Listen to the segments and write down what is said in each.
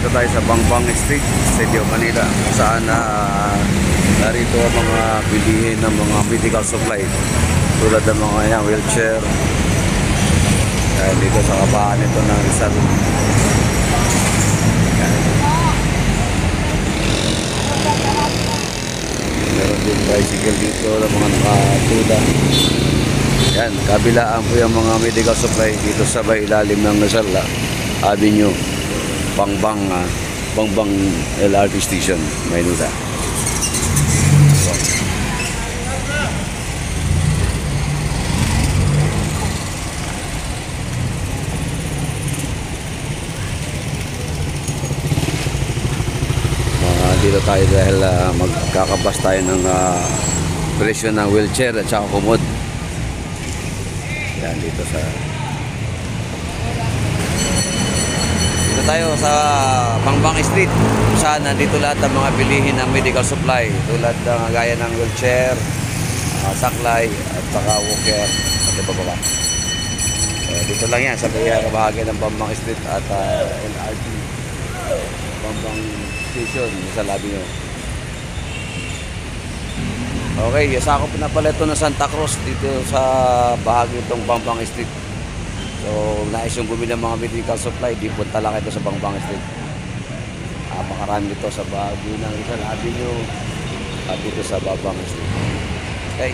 tayo sa Bangbang Street, City of Manila, saan narito ang mga bilihin ng mga medical supply tulad ng mga yan, wheelchair. Dahil dito sa kabahan nito ng Rizal. Meron din tricycle dito ng mga nakatuda. Yan, kabilaan po yung mga medical supply dito sa ilalim ng Rizal Avenue, Bangbang LRT Station, Maynila. Dito tayo dahil magkakabas tayo ng presyo ng wheelchair at saka kumod. Yan, dito tayo sa Bangbang Street, saan nandito lahat ng mga bilihin ng medical supply tulad ng gaya ng wheelchair, saklay at saka walker at iba pa ba. Dito lang yan sa bahagi ng Bangbang Street at LRT Bangbang Station sa labi nyo. Okay, sakop na pala ito ng Santa Cruz dito sa bahagi itong Bangbang Street. So, nais yung bumili ng mga medical supply, di punta lang ito sa Bangbang Street. Makarami dito sa bahagi ng Rizal Avenue at dito sa Bangbang Street. Okay.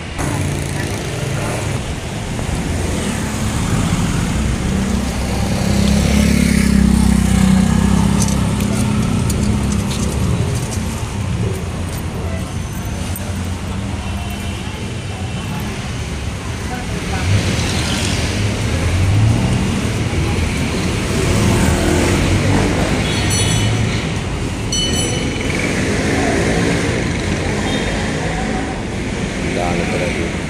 Dami talaga.